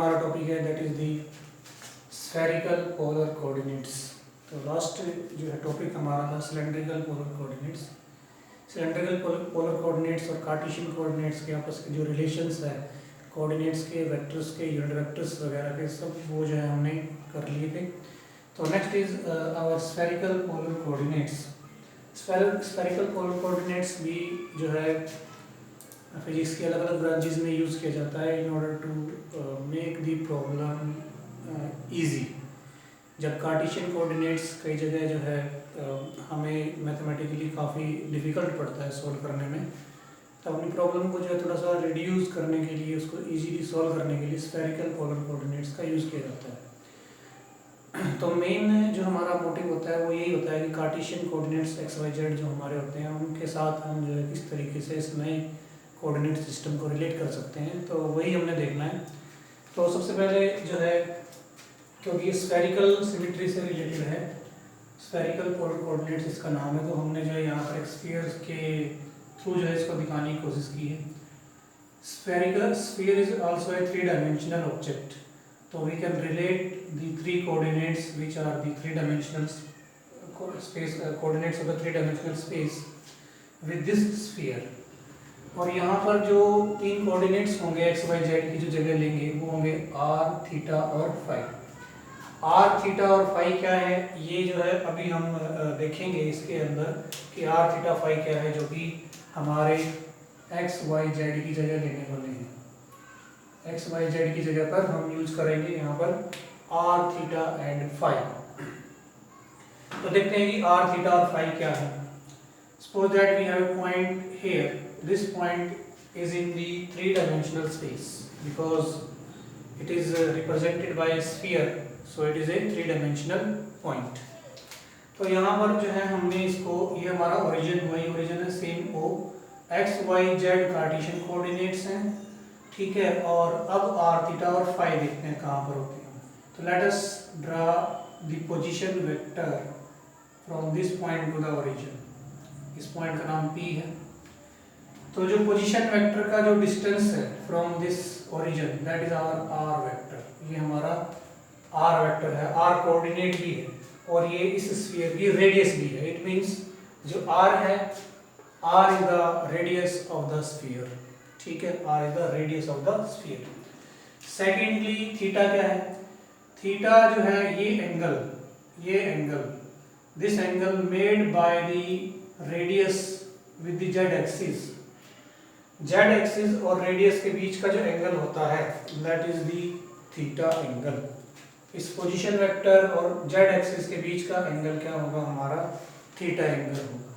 हमारा टॉपिक है that is the spherical polar coordinates. तो लास्ट जो है टॉपिक हमारा था cylindrical polar coordinates. Cylindrical polar coordinates और कार्टेशियन कोऑर्डिनेट्स के आपस के जो रिलेशंस है कोऑर्डिनेट्स के, वेक्टर्स के, यूनिट वेक्टर्स वगैरह के, सब वो जो है हमने कर लिए थे। तो next is our spherical polar coordinates. Spherical polar coordinates भी जो है फिजिक्स के अलग अलग ब्रांचेस में यूज़ किया जाता है in order to make the problem easy. जब कार्टेशियन कोऑर्डिनेट्स कई जगह जो है हमें मैथमेटिकली काफ़ी डिफ़िकल्ट पड़ता है सॉल्व करने में, तो अपनी प्रॉब्लम को जो है थोड़ा सा रिड्यूस करने के लिए, उसको इजीली सॉल्व करने के लिए स्फेरिकल पोलर कोऑर्डिनेट्स का यूज़ किया जाता है। तो मेन जो हमारा मोटिव होता है वो यही होता है कि Cartesian coordinates X Y Z जो हमारे होते हैं उनके साथ हम जो है किस तरीके से इस नए कोऑर्डिनेट सिस्टम को रिलेट कर सकते हैं, तो वही हमने देखना है। तो सबसे पहले जो है, क्योंकि ये स्फेरिकल सिमेट्री से रिलेटेड है, स्फेरिकल पोलर कोऑर्डिनेट्स इसका नाम है, तो हमने जो है यहाँ पर एक स्फीयर के थ्रू जो है इसको दिखाने की कोशिश की है। Sphere is also a 3 dimensional object, तो we can relate the 3 coordinates which are the 3 dimensional space coordinates of the 3 dimensional space with this sphere। और यहाँ पर जो 3 कोऑर्डिनेट्स होंगे एक्स वाई जेड की जो जगह लेंगे वो होंगे आर, थीटा और फाई। आर, थीटा और फाई क्या है ये जो है अभी हम देखेंगे इसके अंदर कि आर, थीटा, फाई क्या है, जो कि हमारे एक्स वाई जेड की जगह लेने वाले हैं। एक्स वाई जेड की जगह पर हम यूज करेंगे यहाँ पर आर, थीटा एंड फाई। तो देखते हैं कि आर, थीटा और फाई क्या है। Suppose that we have a point here, this point is in the 3 dimensional space because it is represented by sphere, so it is a 3 dimensional point. तो यहाँ पर जो है हमने इसको, ये हमारा ओरिजिन, वही ओरिजिन है same O, X Y Z Cartesian coordinates हैं, ठीक है। और अब आर, थीटा और फाई देखते हैं कहाँ पर होते हैं। तो let us draw the position vector from this point to the origin। इस पॉइंट का नाम P है। तो जो पोजीशन वेक्टर का जो डिस्टेंस है from this origin that is our R vector. ये हमारा आर वेक्टर है, आर कोऑर्डिनेट भी है और ये इस स्फीयर की रेडियस भी है। इट मींस जो आर है, R is the radius of the sphere, ठीक है, R is the radius of the sphere. Secondly theta क्या है, थीटा जो है ये angle this angle made by the radius with the Z axis. Z axis और radius के बीच का जो एंगल होता है that is the theta angle. इस पोजीशन वेक्टर और जेड एक्सिस के बीच का एंगल क्या होगा, हमारा थीटा एंगल होगा,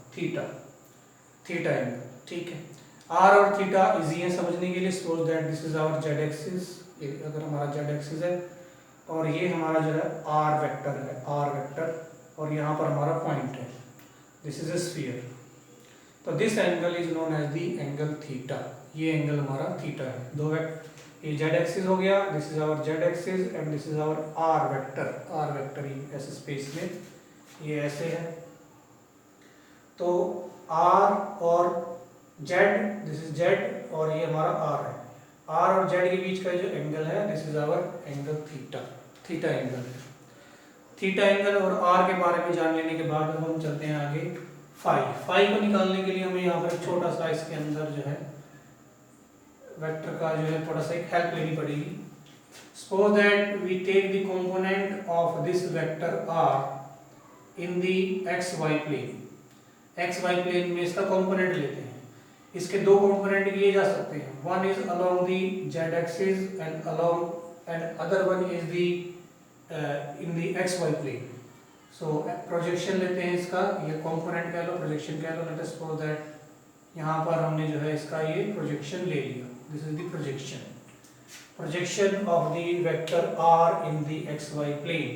थीटा एंगल, ठीक है। आर और थीटा इजी है समझने के लिए। Suppose that this is our Z axis, अगर हमारा जेड एक्सिस है और ये हमारा जो है आर वेक्टर है, आर वेक्टर, और यहाँ पर हमारा पॉइंट है, दिस इज ए स्फीयर। तो this angle is known as the angle theta. ये एंगल हमारा थीटा है। दो ये जेड एक्सिस हो गया, this is our Z axis and this is our R vector. R vector ही ऐसे स्पेस में ये ऐसे है। तो आर और जेड, दिस इज जेड और ये हमारा आर है। आर और जेड के बीच का जो एंगल है this is our angle theta, theta angle है। थीटा एंगल और आर के बारे में जान लेने के बाद अब हम चलते हैं आगे फाई। फाई को निकालने के लिए हमें यहाँ पर छोटा सा इसके अंदर जो है वेक्टर का जो है थोड़ा सा एक हेल्प लेनी पड़ेगी। Suppose that we take the component of this vector R in the X Y plane. X Y plane में इसका कंपोनेंट लेते हैं। इसके दो कंपोनेंट लिए जा सकते हैं, one is along the Z axis and along and other one is the in the X Y plane. So projection लेते हैं इसका, ये कंपोनेंट कह लो, प्रोजेक्शन कह लो। लेट अस सपोज दैट यहाँ पर हमने जो है इसका ये प्रोजेक्शन ले लिया, this is the projection of the vector R in the X Y plane,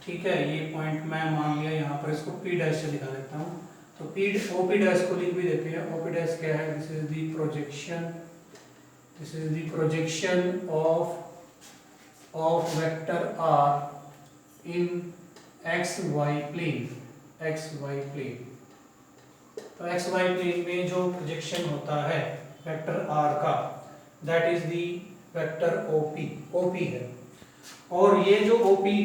ठीक है। ये पॉइंट मैं मान लिया, यहाँ पर इसको P डैश से दिखा देता हूँ। तो OP डैश को लिख भी देते हैं। OP डैश क्या है, this is the projection of vector R in XY plane, XY plane। तो XY plane में जो प्रोजेक्शन होता है वेक्टर R का that is the vector OP है, और ये जो ओपी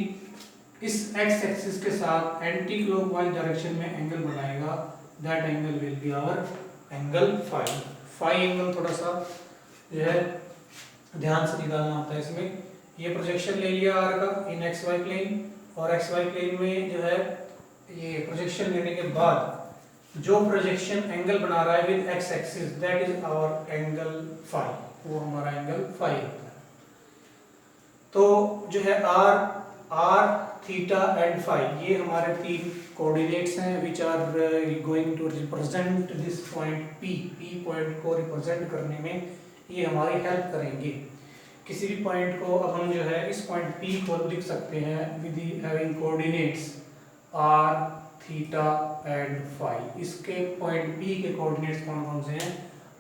इस एक्स एक्सिस के साथ एंटी क्लॉकवाइज डायरेक्शन में एंगल बनाएगा, that angle will be our angle phi. Phi angle थोड़ा सा जो है ध्यान से निकालना होता है इसमें। ये प्रोजेक्शन ले लिया आर का इन एक्स वाई प्लेन, और एक्स वाई प्लेन में जो है ये प्रोजेक्शन लेने के बाद जो प्रोजेक्शन एंगल बना रहा है with X axis, that is our angle phi, वो हमारा एंगल फाई होता है। तो जो है आर थीटा एंड फाई, ये हमारे तीन कोऑर्डिनेट्स हैं which are going to represent this point P point को रिप्रेजेंट करने में ये हमारी हेल्प करेंगे। किसी भी पॉइंट को अब हम जो है इस पॉइंट पी को लिख सकते हैं with having coordinates R theta and phi. इसके पॉइंट पी के कोऑर्डिनेट्स कौन कौन से हैं?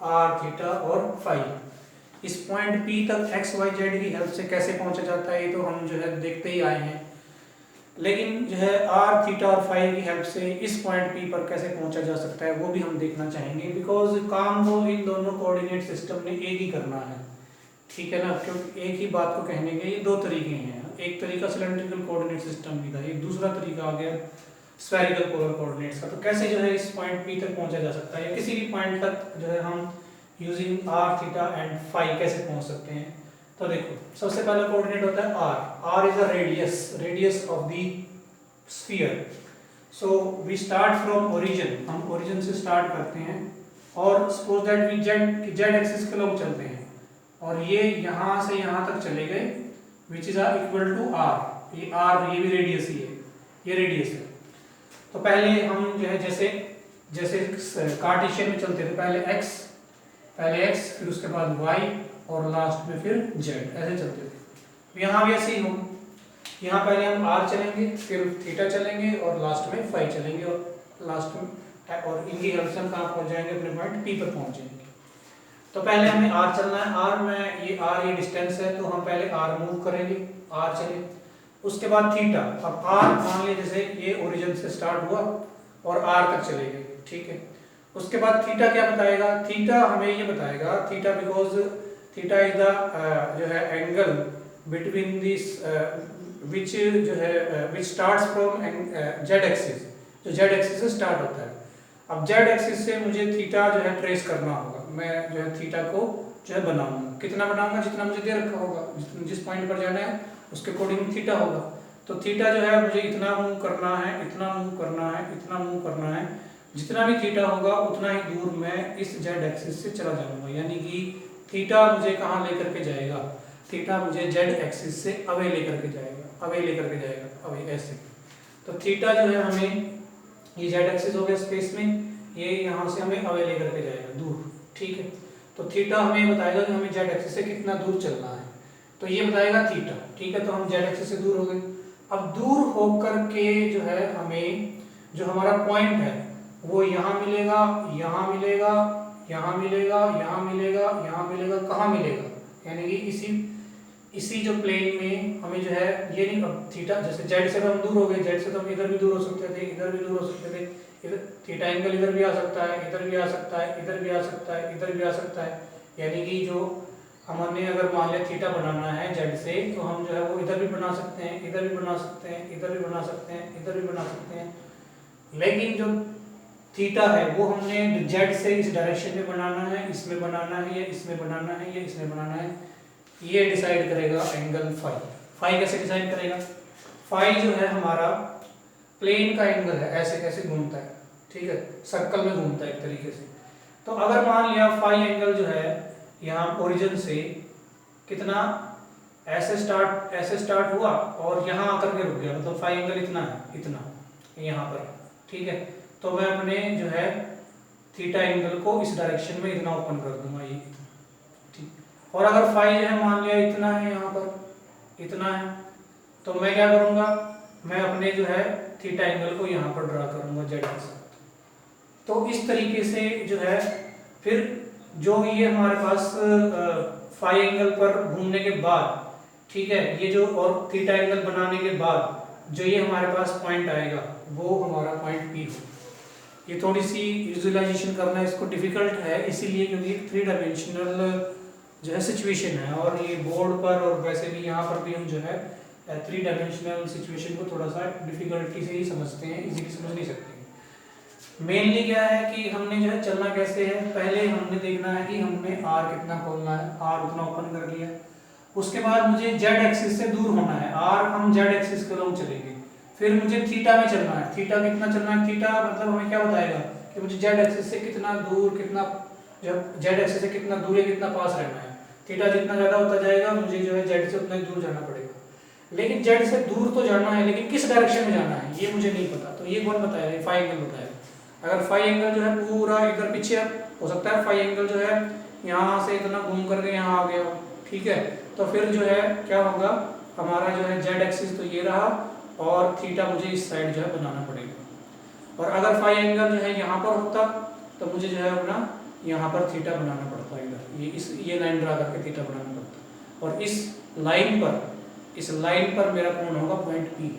आर थीटा और फाई। इस पॉइंट पी तक एक्स वाई जेड की हेल्प से कैसे पहुंचा जाता है ये तो हम जो है देखते ही आए हैं, लेकिन जो है आर थीटा और फाई की हेल्प से इस पॉइंट पी पर कैसे पहुंचा जा सकता है वो भी हम देखना चाहेंगे, बिकॉज काम वो इन दोनों कोऑर्डिनेट सिस्टम ने एक ही करना है, ठीक है ना। क्योंकि एक ही बात को कहने के ये दो तरीके हैं, एक तरीका सिलेंड्रिकल कोऑर्डिनेट सिस्टम की था, एक दूसरा तरीका आ गया स्फेरिकल पोलर कोऑर्डिनेट्स का। तो कैसे जो है इस पॉइंट पी तक पहुंचा जा सकता है, या किसी भी पॉइंट तक जो है हम using R theta and phi कैसे पहुंच सकते हैं? तो देखो सबसे पहला कोऑर्डिनेट होता है R is the radius of the sphere. So we start from origin, हम ओरिजिन से स्टार्ट करते हैं, और suppose that we Z axis के लोग चलते हैं, और ये यहाँ से यहाँ तक चले गए which is equal to R. ये भी रेडियस ही है, ये रेडियस है। तो पहले हम जो है जैसे कार्टेशियन में चलते थे, पहले x फिर उसके बाद y और लास्ट में फिर z, ऐसे चलते थे। यहाँ भी ऐसे ही होगा, यहाँ पहले हम r चलेंगे, फिर थीटा चलेंगे, और लास्ट में फाई चलेंगे, और लास्ट में और इनकी हेल्प से हम कहाँ पहुँच जाएंगे? अपने पॉइंट p पर पहुँच जाएंगे। तो पहले हमें r चलना है, r में ये डिस्टेंस है, तो हम पहले r मूव करेंगे, r चले, उसके बाद थीटा। अब r मान लीजिए जैसे ये ओरिजिन से स्टार्ट हुआ और r तक चले गए, ठीक है। उसके बाद थीटा क्या बताएगा? थीटा हमें ये बताएगा, theta because theta is the जो है एंगल बिटवीन दिस विच जो है विच स्टार्ट्स फ्रॉम जेड एक्सिस, जो जेड एक्सिस से स्टार्ट होता है। अब जेड एक्सिस से मुझे थीटा जो है ट्रेस करना होगा, मैं जो है थीटा को जो है बनाऊंगा। कितना बनाऊंगा? जितना मुझे दे रखा होगा, जिस पॉइंट पर जाना है उसके अकॉर्डिंग थीटा होगा। तो थीटा जो है मुझे इतना मूव करना है, इतना मूव करना है, इतना मूव करना है, जितना भी थीटा होगा उतना ही दूर मैं इस जेड एक्सिस से चला जाऊंगा, यानी कि थीटा मुझे कहाँ लेकर के जाएगा? थीटा मुझे जेड एक्सिस से अवे लेकर के जाएगा, अवे ऐसे। तो थीटा जो है हमें, ये जेड एक्सिस हो गया स्पेस में, ये यहाँ से हमें अवे लेकर के जाएगा दूर, ठीक है। तो थीटा हमें बताएगा कि हमें जेड एक्सिस से कितना दूर चलना है, तो ये बताएगा थीटा, ठीक है। तो हम जेड एक्सिस से दूर हो गए। अब दूर होकर के जो है हमें जो हमारा पॉइंट है वो यहाँ मिलेगा, यहाँ मिलेगा, यहाँ मिलेगा, यहाँ मिलेगा, यहाँ मिलेगा, कहाँ मिलेगा? यानी कि इसी जो प्लेन में हमें जो है ये नहीं, अब थीटा जैसे जेड से हम दूर हो गए, जेड से तो हम इधर भी दूर हो सकते थे, इधर भी दूर हो सकते थे, इधर थीटा एंगल इधर भी आ सकता है, इधर भी आ सकता है, इधर भी आ सकता है, इधर भी आ सकता है। यानी कि जो हमने अगर मान लिया थीटा बनाना है जेड से, तो हम जो है वो इधर भी बना सकते हैं, इधर भी बना सकते हैं, इधर भी बना सकते हैं, इधर भी बना सकते हैं। लेकिन जो थीटा है वो हमने जेड से इस डायरेक्शन में बनाना है, इसमें बनाना है, या इसमें बनाना है, या इसमें बनाना है, ये डिसाइड करेगा एंगल फाई। फाई कैसे डिसाइड करेगा? फाई जो है हमारा प्लेन का एंगल है, ऐसे कैसे घूमता है, ठीक है, सर्कल में घूमता है एक तरीके से। तो अगर मान लिया फाई एंगल जो है यहाँ ओरिजिन से कितना ऐसे स्टार्ट हुआ और यहाँ आकर के रुक गया, मतलब फाई एंगल इतना है, इतना यहाँ पर, ठीक है। तो मैं अपने जो है थीटा एंगल को इस डायरेक्शन में इतना ओपन कर दूंगा, ये ठीक। और अगर फाई जो है मान लिया इतना है, यहाँ पर इतना है, तो मैं क्या करूँगा? मैं अपने जो है थीटा एंगल को यहाँ पर ड्रा करूँगा जेड के साथ। तो इस तरीके से जो है फिर जो ये हमारे पास फाई एंगल पर घूमने के बाद, ठीक है, ये जो और थीटा एंगल बनाने के बाद जो ये हमारे पास पॉइंट आएगा वो हमारा पॉइंट पी हो। ये थोड़ी सी विजुअलाइजेशन करना इसको डिफिकल्ट है, इसीलिए क्योंकि 3 डायमेंशनल जो है सिचुएशन है, और ये बोर्ड पर और वैसे भी यहाँ पर भी हम जो है 3 डायमेंशनल सिचुएशन को थोड़ा सा डिफिकल्टी से ही समझते हैं, इजीली समझ नहीं सकते। मेनली क्या है कि हमने जो है चलना कैसे है, पहले हमने देखना है कि हमने आर कितना खोलना है, आर उतना ओपन कर लिया। उसके बाद मुझे जेड एक्सिस से दूर होना है, आर हम जेड एक्सिस के लोग चलेंगे। फिर मुझे थीटा में चलना है, थीटा कितना चलना है, थीटा मतलब हमें क्या बताएगा कि मुझे जेड एक्सिस से कितना दूर, कितना जब जेड एक्सिस से कितना दूर है, कितना पास रहना है। थीटा जितना ज़्यादा होता जाएगा मुझे जो है जेड से उतना ही दूर जाना पड़ेगा। लेकिन जेड से दूर तो जाना है, लेकिन किस डायरेक्शन में जाना है ये मुझे नहीं पता, तो ये कौन बताएगा, फाई एंगल बताएगा। अगर फाई एंगल जो है पूरा इधर पीछे हो सकता है, फाई एंगल जो है यहाँ से इतना घूम करके यहाँ आ गया, ठीक है, तो फिर जो है क्या होगा, हमारा जो है जेड एक्सिस तो ये रहा, और थीटा मुझे इस साइड जो है बनाना पड़ेगा। और अगर फाई एंगल जो है यहाँ पर होता तो मुझे जो है अपना यहाँ पर थीटा बनाना पड़ता है, इधर ये लाइन ड्रा करके थीटा बनाना पड़ता, और इस लाइन पर मेरा कोण होगा पॉइंट पी,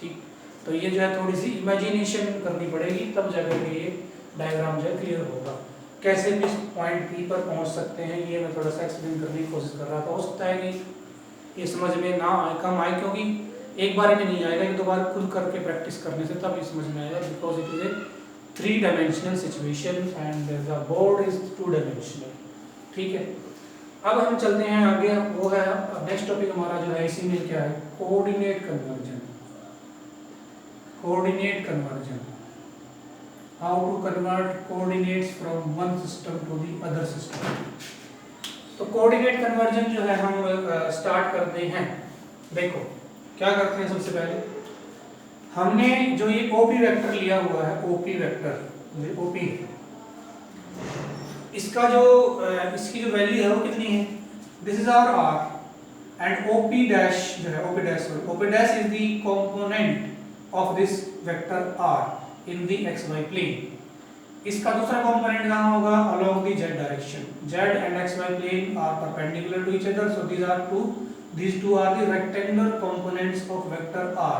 ठीक। तो ये जो है थोड़ी सी इमेजिनेशन करनी पड़ेगी, तब जाकर के ये डायग्राम जो है क्लियर होगा। कैसे भी इस पॉइंट पी पर पहुंच सकते हैं ये मैं थोड़ा सा एक्सप्लेन करने की कोशिश कर रहा था। हो सकता है कि ये समझ में ना आए, कम आए, क्योंकि एक बार में नहीं आएगा, एक दो बार खुद करके प्रैक्टिस करने से तब ये समझ में आएगा, because it is a 3 dimensional situation and the board is 2 dimensional, ठीक है। अब हम चलते हैं आगे, वो है नेक्स्ट टॉपिक हमारा जो है इसी में क्या है, coordinate conversion. Coordinate conversion, how to convert coordinates from one system to the other system. तो कोऑर्डिनेट कन्वर्जन जो है हम स्टार्ट करते हैं। देखो क्या करते हैं, सबसे पहले हमने जो ये ओपी वेक्टर लिया हुआ है, ओपी वेक्टर, ओपी, इसका जो इसकी जो वैल्यू है वो कितनी है, this is our R and OP dash जो है, OP dash is the component of this vector r in the xy plane। इसका दूसरा कंपोनेंट कहाँ होगा, along the z direction, z and xy plane are perpendicular to each other, so these two are the rectangular components of vector r।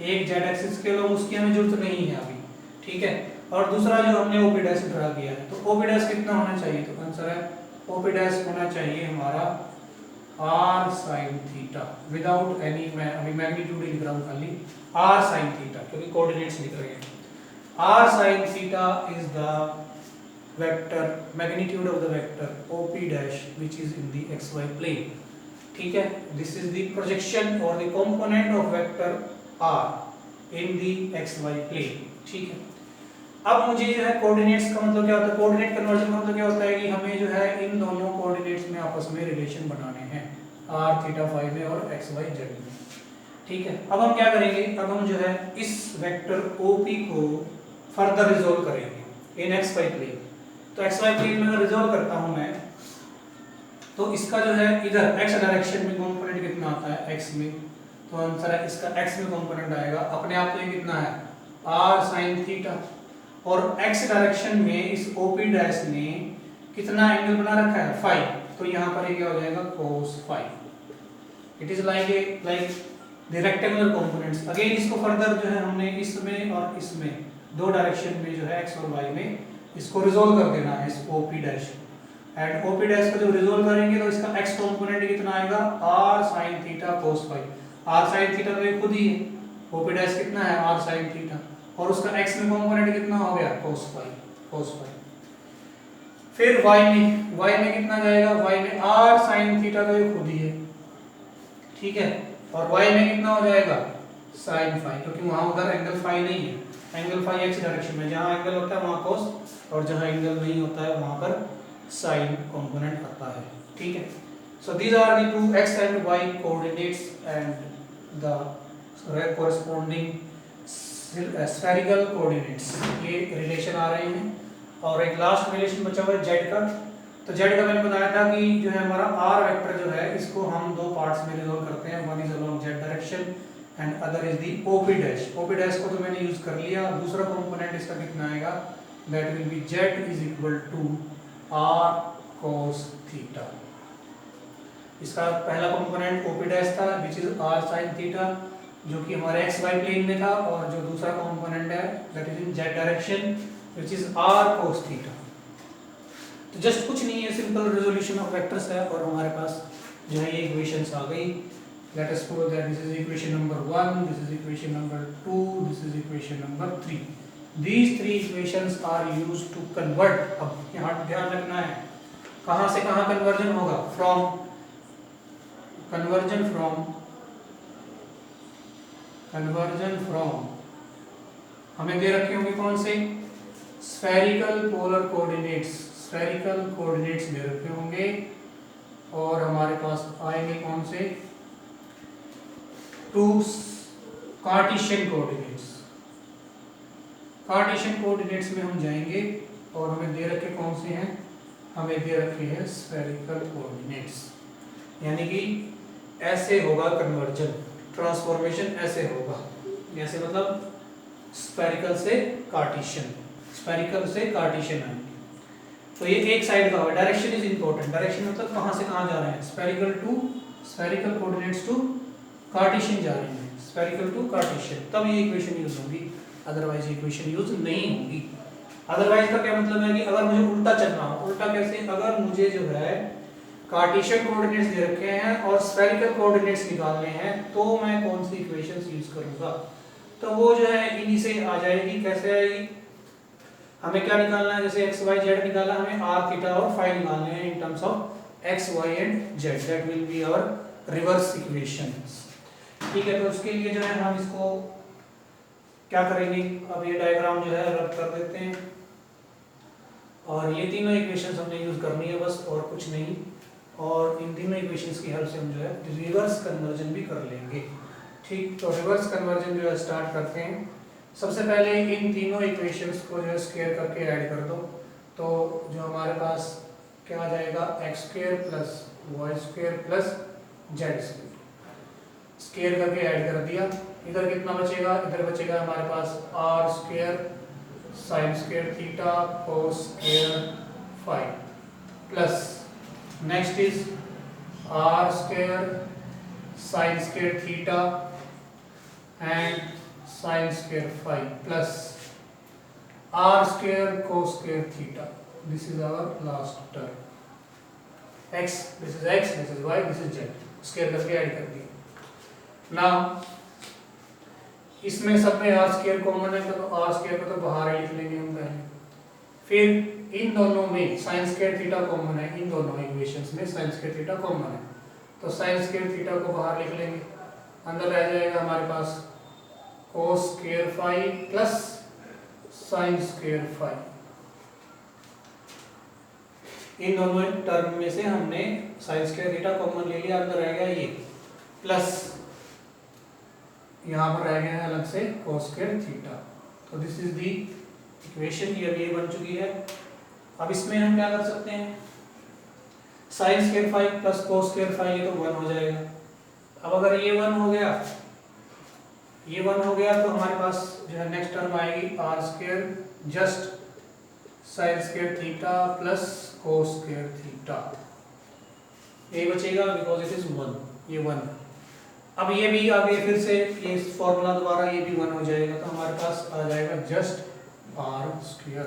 एक z axis के लोग उसकी हमें जरूरत नहीं है अभी, ठीक है। और दूसरा जो हमने OP डैश ड्रा किया है, तो OP डैश कितना होना चाहिए, तो आंसर है OP डैश होना चाहिए हमारा r sin theta, without any, मैं अभी मैग्नीट्यूड लिख रहा हूँ खाली, r sin थीटा, क्योंकि कोऑर्डिनेट्स लिख रहे हैं। r sin theta is the vector, magnitude of the vector OP dash which is in the xy plane, ठीक है। दिस इज द प्रोजेक्शन और the component of vector r in the xy plane, ठीक है। अब मुझे जो है coordinates का मतलब क्या होता है, कोऑर्डिनेट कन्वर्जन का मतलब क्या होता है कि हमें जो है इन दोनों कोऑर्डिनेट्स में आपस में रिलेशन बनाने हैं, r थीटा फाई में और xy z में, ठीक है। अब हम क्या करेंगे, अब हम जो है इस वेक्टर OP को फर्दर रिजोल्व करेंगे इन xy प्लेन। तो xy प्लेन में अगर रिजोल्व करता हूं मैं, तो इसका जो है इधर x डायरेक्शन में कंपोनेंट कितना आता है, x में, तो आंसर है इसका x में कंपोनेंट आएगा, अपने आप तो ये कितना है r sin थीटा, और x डायरेक्शन में इस OP डैश ने कितना एंगल बना रखा है, फाई, तो यहाँ पर ये क्या हो जाएगा, cos phi. It is like the rectangular components. Again इसको फर्दर जो है हमने इसमें और इसमें दो डायरेक्शन में जो है x और y में इसको रिजोल्व कर देना है, इस OP dash, and OP dash को जब रिजोल्व करेंगे तो इसका x कंपोनेंट कितना आएगा, r sin theta cos phi. r sin theta तो ये खुद ही है, OP डैश कितना है, r sin थीटा, और उसका x में कंपोनेंट कितना हो गया, cos फाई। फिर y में कितना जाएगा, y में r sin थीटा तो ये खुद ही है, ठीक है, और y में कितना हो जाएगा, sin फाई, क्योंकि वहां उधर एंगल फाई नहीं है, एंगल फाई x डायरेक्शन में, जहां एंगल होता है वहां cos, और जहां एंगल नहीं होता है वहां पर sin कंपोनेंट आता है, ठीक है। So these are the two x and y coordinates and the corresponding spherical coordinates, ये रिलेशन आ रहे हैं। और एक लास्ट रिलेशन बचा हुआ है z का। तो z का मैंने बताया था कि जो है हमारा r वेक्टर जो है इसको हम दो पार्ट्स में रिजोल्व करते हैं, one is along z direction and other is the OP dash. OP dash को तो मैंने यूज कर लिया, दूसरा कंपोनेंट इसका कितना आएगा, that will be z is equal to r cos theta. इसका पहला कंपोनेंट OP डैश था which is r sin theta, जो कि हमारे xy प्लेन में था, और जो दूसरा कंपोनेंट है that is in z direction which is r cos theta. तो जस्ट कुछ नहीं है, सिंपल रेजोल्यूशन ऑफ वेक्टर्स है और हमारे पास जो है ये इक्वेशंस आ गई। Late us suppose that this is equation number 1, this is equation number 2, this is equation number 3। These three equations are used to convert। अब यहाँ ध्यान रखना है कहाँ से कहाँ कन्वर्जन होगा, कन्वर्जन फ्रॉम हमें दे रखे होंगे कौन से, स्फेरिकल पोलर कोऑर्डिनेट्स दे रखे होंगे और हमारे पास आएंगे कौन से, टू कार्टेशियन कोऑर्डिनेट्स में हम जाएंगे और हमें दे रखे कौन से हैं, हमें दे रखे हैं स्फेरिकल कोऑर्डिनेट्स। यानी कि ऐसे होगा कन्वर्जन, ट्रांसफॉर्मेशन ऐसे होगा, जैसे मतलब स्फेरिकल से कार्टेशियन आएंगे। तो ये एक साइड का होगा। डायरेक्शन इज इंपॉर्टेंट, डायरेक्शन मतलब कहाँ से कहाँ जा रहे हैं, स्फेरिकल कोऑर्डिनेट्स टू कार्टेशियन जा रहे हैं, स्फेरिकल टू कार्टेशियन, तब ये इक्वेशन यूज होगी, अदरवाइज इक्वेशन यूज नहीं होगी। अदरवाइज का क्या मतलब है कि अगर मुझे उल्टा चलना हो, उल्टा कैसे, अगर मुझे जो है कार्टेशियन कोऑर्डिनेट्स दे रखे हैं और स्फेरिकल कोऑर्डिनेट्स निकालने हैं तो मैं कौन सी इक्वेशंस यूज करूंगा, तो वो जो है इन्हीं से आ जाएगी। कैसे आएगी, हमें क्या निकालना है, जैसे एक्स वाई जेड निकाला, हमें आर थीटा और फाई निकालने हैं in terms of X Y and Z, that will be our reverse equations. ठीक है, तो उसके लिए जो है हम इसको क्या करेंगे, अब ये डायग्राम जो है रब कर देते हैं और ये तीनों इक्वेशंस हमने यूज करनी है बस, और कुछ नहीं। और इन तीनों इक्वेशंस की हेल्प से हम जो है रिवर्स कन्वर्जन भी कर लेंगे। ठीक, तो रिवर्स कन्वर्जन जो है स्टार्ट करते हैं। सबसे पहले इन तीनों इक्वेशंस को जो है स्क्वायर करके ऐड कर दो, तो जो हमारे पास क्या आ जाएगा, X square plus Y square plus Z square, square करके ऐड कर दिया। इधर कितना बचेगा, इधर बचेगा हमारे पास R square sine square theta cos square phi plus next is R square sine square theta and sine square phi plus R square cos square theta. This is our last term, X this is X, this is Y, this is Z, square करके add कर दिया। Now इसमें सब में are square common है तो are square को तो बाहर ही लिख लेंगे हम पहले। फिर इन दोनों में साइन स्क्वायर थीटा कॉमन है, इन दोनों इक्वेशंस में साइन स्क्वायर थीटा कॉमन है, तो साइन स्क्वायर थीटा को बाहर लिख लेंगे। अंदर रह जाएगा हमारे पास cos square phi plus sine square phi. इन दोनों टर्म में से हमने साइन स्क्वायर थीटा कॉमन ले लिया, अंदर रह गया ये प्लस यहाँ पर रह गया है अलग से cos स्क्वायर थीटा। तो दिस इज दी इक्वेशन, ये बन चुकी है। अब इसमें हम क्या कर सकते हैं, sine square phi plus cos square phi, ये तो 1 हो जाएगा। अब अगर ये 1 हो गया, ये 1 हो गया, तो हमारे पास जो है नेक्स्ट टर्म आएगी R square just sine square theta plus cos square theta, ये बचेगा बिकॉज इट इज 1, ये 1। अब ये भी आगे फिर से ये फॉर्मूला दोबारा ये भी 1 हो जाएगा, तो हमारे पास आ जाएगा जस्ट आर स्क्वायर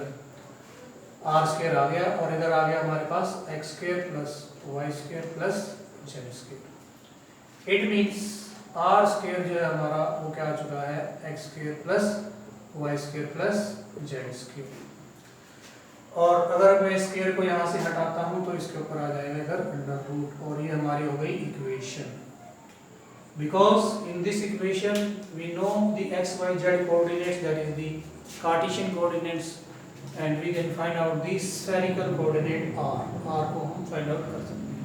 आ गया और इधर आ गया हमारे पास X square plus Y square plus Z square. It means R square जो है हमारा वो क्या आ चुका है, X square plus Y square plus Z square. और अगर मैं स्क्वायर को यहाँ से हटाता हूँ तो इसके ऊपर आ जाएगा इधर अंडर रूट, और ये हमारी हो गई equation. Because in this equation we know the x, y, z coordinates, that is the Cartesian coordinates, and we can find out the spherical coordinate r को हम find out कर सकते हैं।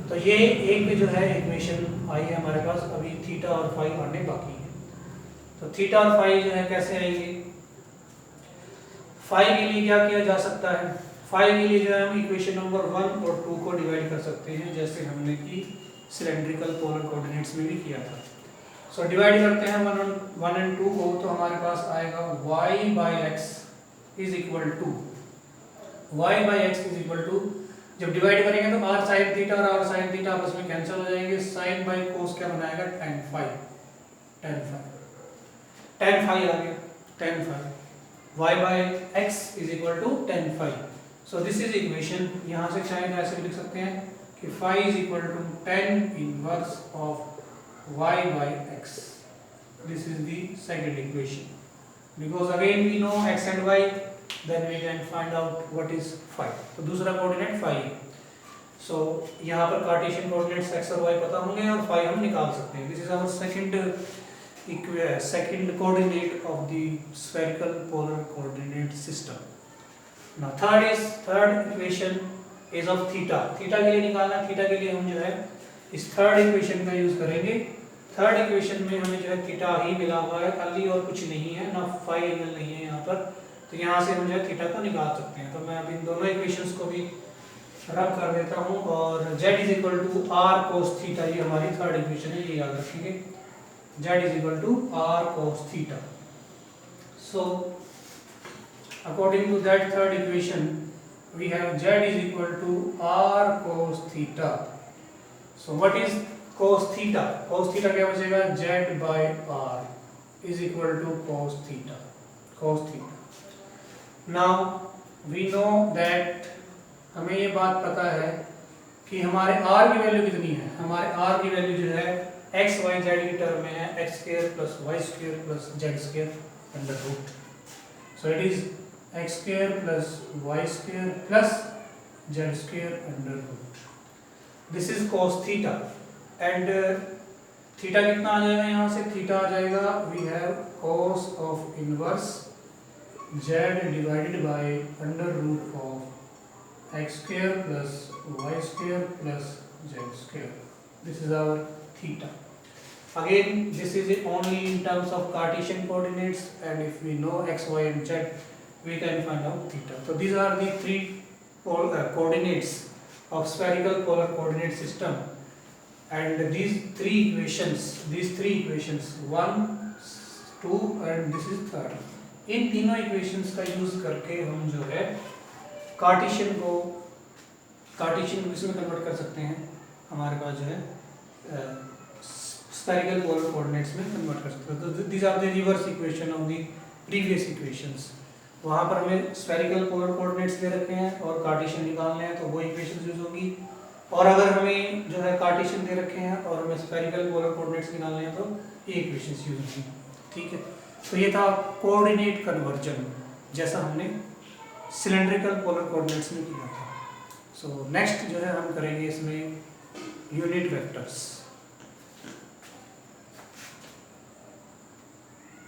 तो ये एक में जो है इक्वेशन आई है हमारे पास, अभी थीटा और फाई आने बाकी है। तो थीटा और फाई जो है कैसे आएंगे, फाई के लिए क्या किया जा सकता है, फाई के लिए जो है हम इक्वेशन नंबर 1 और 2 को डिवाइड कर सकते हैं, जैसे हमने की सिलेंड्रिकल पोलर कोऑर्डिनेट्स में भी किया था। सो डिवाइड करते हैं 1 एंड 2 को, तो हमारे पास आएगा y by X is equal to, जब डिवाइड करेंगे तो r sin थीटा और r sin थीटा आपस में कैंसिल हो जाएंगे, sin बाई cos क्या बनाएगा tan फाई आ गया, tan phi y by X is equal to tan phi. So this is equation, यहाँ से चाहे तो ऐसे भी लिख सकते हैं कि phi is equal to tan inverse of y by x. This is the second equation. Because again we know x and y, then we can find out what is phi. तो दूसरा कोऑर्डिनेट phi है. So यहाँ पर Cartesian coordinates x और y पता होंगे और phi हम निकाल सकते हैं. This is our second coordinate of the spherical polar coordinate system. Now third equation is of theta. Theta के लिए निकालना, theta के लिए हम जो है इस थर्ड इक्वेशन का यूज करेंगे. थर्ड इक्वेशन में हमें जो है थीटा ही मिला हुआ है खाली और कुछ नहीं है, ना फाई एंगल नहीं है यहाँ पर, तो यहाँ से हम जो है थीटा को निकाल सकते हैं. तो मैं अब इन दोनों इक्वेशंस को भी रब कर देता हूँ और z is equal to R cos theta, ये हमारी थर्ड इक्वेशन है, ये याद रखेंगे. z is equal to R cos theta. So according to that third equation we have z is equal to r cos theta. So what is cos theta? Cos theta क्या बचेगा? z by r is equal to cos theta. Cos theta. Now we know that हमें ये बात पता है कि हमारे r की वैल्यू कितनी है. हमारे r की वैल्यू जो है x y z की टर्म में है x square plus y square plus z square under root. So it is x square plus y square plus z square under root. This is cos theta and theta कितना आ जाएगा यहाँ से? theta आ जाएगा, we have cos of inverse z divided by under root of x square plus y square plus z square. This is our theta. Again this is only in terms of Cartesian coordinates, and if we know x, y and z we can find out theta. So these are the three coordinates of spherical polar coordinate system, and these three equations 1, 2 and this is third. इन तीनों equations का use करके हम जो है Cartesian को किसमें convert कर सकते हैं, हमारे पास जो है स्फेरिकल पोलर कोऑर्डिनेट्स में कन्वर्ट कर सकते हैं. तो these are the reverse equation of the previous equations. वहाँ पर हमें स्फेरिकल पोलर कोऑर्डिनेट्स दे रखे हैं और कार्टेशियन निकालने हैं, तो वो इक्वेशंस यूज होंगी. और अगर हमें जो है कार्टेशियन दे रखे हैं और हमें स्फेरिकल पोलर कोऑर्डिनेट्स निकालने हैं तो ये इक्वेशंस यूज होंगी. ठीक है, तो ये था कोऑर्डिनेट कन्वर्जन, जैसा हमने सिलेंड्रिकल पोलर कोऑर्डिनेट्स में किया था. सो नेक्स्ट जो है हम करेंगे इसमें यूनिट वेक्टर्स.